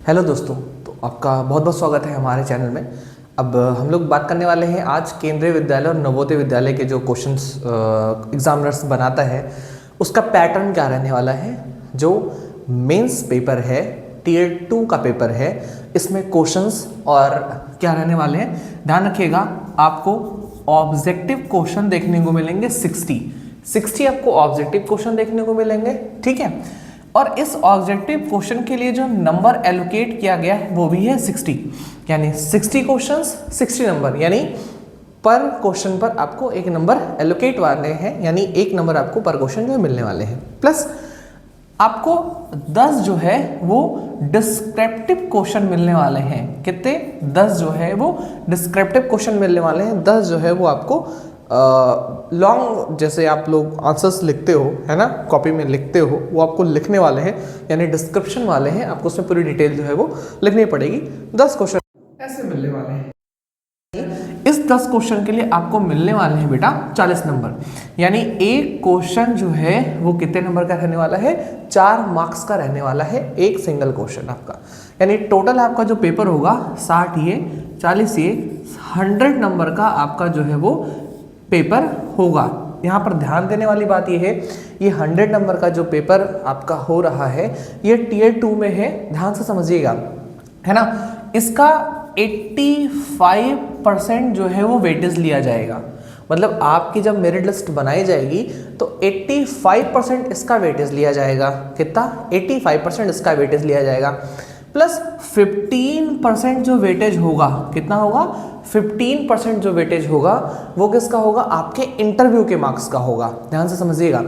Hello दोस्तों, तो आपका बहुत बहुत स्वागत है हमारे चैनल में। अब हम लोग बात करने वाले हैं आज केंद्रीय विद्यालय और नवोदय विद्यालय के जो क्वेश्चंस एग्जामिनर्स बनाता है उसका पैटर्न क्या रहने वाला है। जो मेंस पेपर है, टियर 2 का पेपर है, इसमें क्वेश्चंस और क्या रहने वाले हैं, ध्यान रखिएगा। आपको ऑब्जेक्टिव क्वेश्चन देखने को मिलेंगे 60 आपको ऑब्जेक्टिव क्वेश्चन देखने को मिलेंगे, ठीक है। और इस ऑब्जेक्टिव क्वेश्चन के लिए जो नंबर एलोकेट किया गया है वो भी है 60, यानी 60 क्वेश्चंस 60 नंबर, यानी पर क्वेश्चन पर आपको एक नंबर एलोकेट वाले हैं, यानी एक नंबर आपको पर क्वेश्चन जो मिलने वाले हैं। प्लस आपको 10 जो है वो डिस्क्रिप्टिव क्वेश्चन मिलने वाले हैं। कितने? 10 जो है वो डिस्क्रिप्टिव क्वेश्चन मिलने वाले हैं। 10 जो है वो आपको लॉन्ग, जैसे आप लोग आंसर्स लिखते हो, है ना, कॉपी में लिखते हो, वो आपको लिखने वाले हैं, यानी डिस्क्रिप्शन वाले हैं। आपको उसमें पूरी डिटेल जो है वो लिखनी पड़ेगी। 10 क्वेश्चन ऐसे मिलने वाले हैं। इस 10 क्वेश्चन के लिए आपको मिलने वाले हैं बेटा 40 नंबर, यानी एक क्वेश्चन जो है वो कितने नंबर का रहने वाला है? 4 मार्क्स का रहने वाला है, एक सिंगल क्वेश्चन आपका। यानी टोटल आपका जो पेपर होगा 60 ये 40 ये 100 नंबर का आपका जो है वो पेपर होगा। यहाँ पर ध्यान देने वाली बात ये है, ये 100 नंबर का जो पेपर आपका हो रहा है ये टियर 2 में है, ध्यान से समझिएगा, है ना। इसका 85% जो है वो वेटेज लिया जाएगा। मतलब आपकी जब मेरिट लिस्ट बनाई जाएगी तो 85% इसका वेटेज लिया जाएगा। कितना? 85% इसका वेटेज लिया जाएगा। प्लस 15% जो वेटेज होगा, कितना होगा? 15% जो वेटेज होगा वो किसका होगा? आपके इंटरव्यू के मार्क्स का होगा। ध्यान से समझिएगा,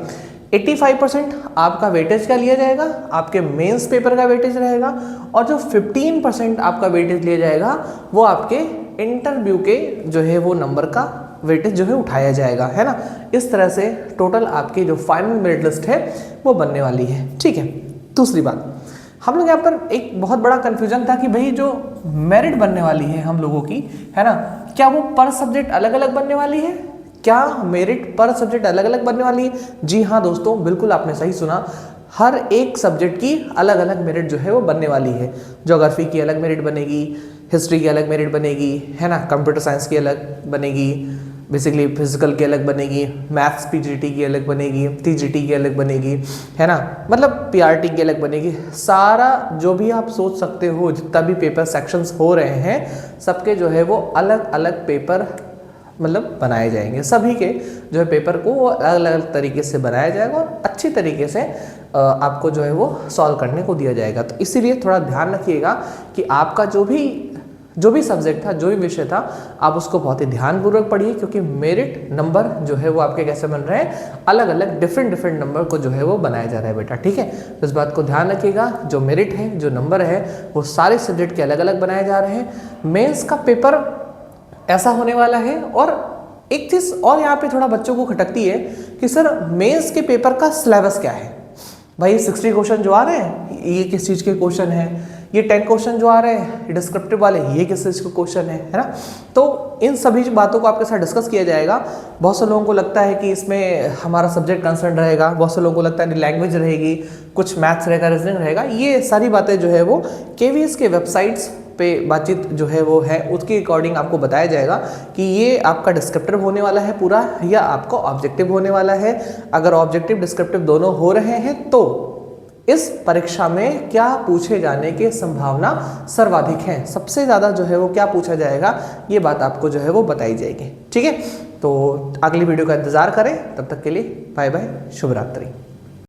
85% आपका वेटेज का लिया जाएगा, आपके मेंस पेपर का वेटेज रहेगा, और जो 15% आपका वेटेज लिया जाएगा वो आपके इंटरव्यू के जो है वो नंबर का वेटेज जो है उठाया जाएगा, है ना। इस तरह से टोटल आपकी जो फाइनल मेरिट लिस्ट है वो बनने वाली है, ठीक है। दूसरी बात, हम लोग यहाँ पर एक बहुत बड़ा कंफ्यूजन था कि भाई जो मेरिट बनने वाली है हम लोगों की, है ना, क्या वो पर सब्जेक्ट अलग अलग बनने वाली है? क्या मेरिट पर सब्जेक्ट अलग अलग बनने वाली है? जी हाँ दोस्तों, बिल्कुल आपने सही सुना। हर एक सब्जेक्ट की अलग अलग मेरिट जो है वो बनने वाली है। ज्योग्राफी की अलग मेरिट बनेगी, हिस्ट्री की अलग मेरिट बनेगी, है ना, कंप्यूटर साइंस की अलग बनेगी, बेसिकली फिजिकल की अलग बनेगी, मैथ्स पीजीटी की अलग बनेगी, टीजीटी की अलग बनेगी, है ना, मतलब पीआरटी की अलग बनेगी। सारा जो भी आप सोच सकते हो, जितना भी पेपर सेक्शंस हो रहे हैं, सबके जो है वो अलग अलग पेपर मतलब बनाए जाएंगे। सभी के जो है पेपर को वो अलग अलग तरीके से बनाया जाएगा और अच्छी तरीके से आपको जो है वो सॉल्व करने को दिया जाएगा। तो इसीलिए थोड़ा ध्यान रखिएगा कि आपका जो भी सब्जेक्ट था, जो भी विषय था, आप उसको बहुत ही ध्यानपूर्वक पढ़िए, क्योंकि मेरिट नंबर जो है वो आपके कैसे बन रहे हैं, अलग अलग डिफरेंट नंबर को जो है वो बनाया जा रहा है बेटा, ठीक है। तो इस बात को ध्यान रखिएगा, जो मेरिट है, जो नंबर है, वो सारे सब्जेक्ट के अलग अलग बनाए जा रहे हैं। मेंस का पेपर ऐसा होने वाला है। और एक चीज़ और यहाँ पे थोड़ा बच्चों को खटकती है कि सर मेंस के पेपर का सिलेबस क्या है। भाई 60 क्वेश्चन जो आ रहे हैं ये किस चीज़ के क्वेश्चन है, ये 10 क्वेश्चन जो आ रहे हैं डिस्क्रिप्टिव वाले ये किस चीज़ के क्वेश्चन है ना। तो इन सभी बातों को आपके साथ डिस्कस किया जाएगा। बहुत से लोगों को लगता है कि इसमें हमारा सब्जेक्ट कंसर्न रहेगा, बहुत से लोगों को लगता है लैंग्वेज रहेगी, कुछ मैथ्स रहेगा, रीजनिंग रहेगा। ये सारी बातें जो है वो केवीएस के वेबसाइट्स पे बातचीत जो है वो है, उसके अकॉर्डिंग आपको बताया जाएगा कि ये आपका डिस्क्रिप्टिव होने वाला है पूरा, या आपको ऑब्जेक्टिव होने वाला है। अगर ऑब्जेक्टिव डिस्क्रिप्टिव दोनों हो रहे हैं तो इस परीक्षा में क्या पूछे जाने की संभावना सर्वाधिक है, सबसे ज़्यादा जो है वो क्या पूछा जाएगा, ये बात आपको जो है वो बताई जाएगी, ठीक है। तो अगली वीडियो का इंतजार करें, तब तक के लिए बाय बाय, शुभ रात्रि।